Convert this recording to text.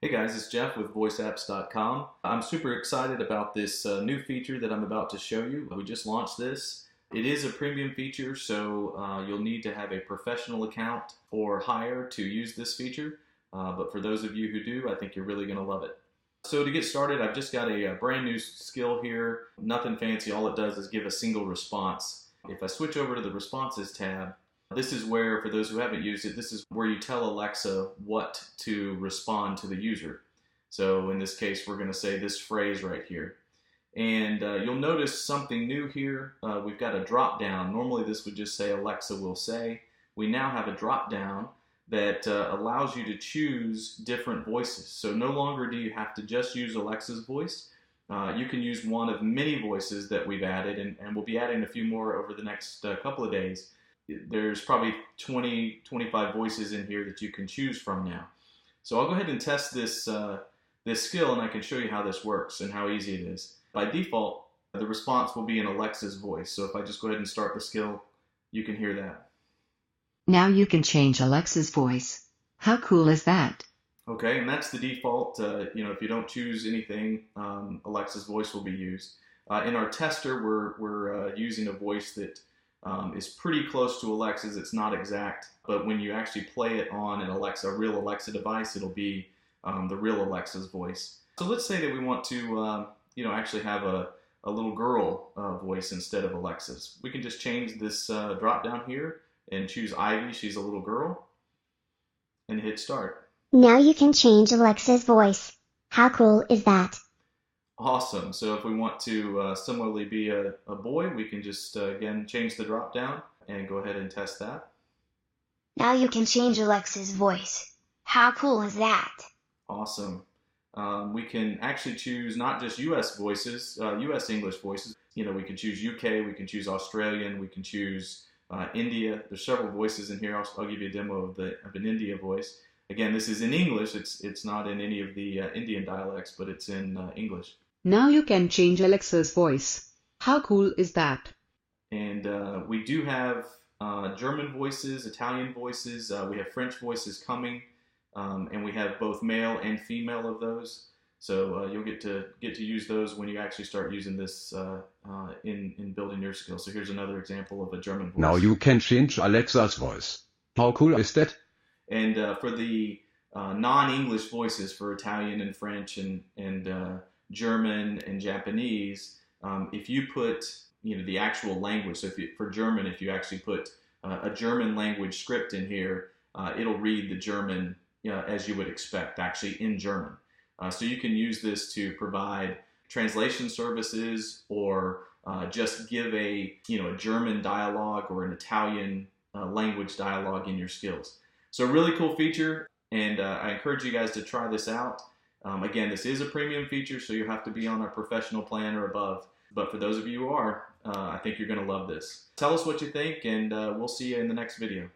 Hey guys, it's Jeff with voiceapps.com. I'm super excited about this new feature that I'm about to show you. We just launched this. It is a premium feature, so you'll need to have a professional account or higher to use this feature. But for those of you who do, I think you're really going to love it. So to get started, I've just got a brand new skill here. Nothing fancy. All it does is give a single response. If I switch over to the Responses tab, this is where, for those who haven't used it, this is where you tell Alexa what to respond to the user. So in this case, we're going to say this phrase right here. And you'll notice something new here. We've got a drop down. Normally this would just say Alexa will say. We now have a drop down that allows you to choose different voices. So no longer do you have to just use Alexa's voice. You can use one of many voices that we've added, and we'll be adding a few more over the next couple of days. There's probably 25 voices in here that you can choose from now. So I'll go ahead and test this skill, and I can show you how this works and how easy it is. By default, the response will be in Alexa's voice. So if I just go ahead and start the skill, you can hear that. Now you can change Alexa's voice. How cool is that? Okay, and that's the default. If you don't choose anything, Alexa's voice will be used. In our tester, we're using a voice that is pretty close to Alexa's. It's not exact, but when you actually play it on a real Alexa device, it'll be the real Alexa's voice. So let's say that we want to actually have a little girl voice instead of Alexa's. We can just change this drop down here and choose Ivy. She's a little girl, and hit start. Now you can change Alexa's voice. How cool is that? Awesome. So if we want to similarly be a boy, we can just, again, change the drop down and go ahead and test that. Now you can change Alexa's voice. How cool is that? Awesome. We can actually choose not just US voices, US English voices. We can choose UK, we can choose Australian, we can choose India. There's several voices in here. I'll give you a demo of an India voice. Again, this is in English. It's not in any of the Indian dialects, but it's in English. Now you can change Alexa's voice. How cool is that? And we do have German voices, Italian voices. We have French voices coming, and we have both male and female of those. So you'll get to use those when you actually start using this in building your skills. So here's another example of a German voice. Now you can change Alexa's voice. How cool is that? And for the non-English voices, for Italian and French and German and Japanese, if you put the actual language, so for German, if you actually put a German language script in here, it'll read the German as you would expect, actually in German. So you can use this to provide translation services, or just give a German dialogue or an Italian language dialogue in your skills. So a really cool feature, and I encourage you guys to try this out. Again, this is a premium feature, so you have to be on a professional plan or above. But for those of you who are, I think you're going to love this. Tell us what you think, and we'll see you in the next video.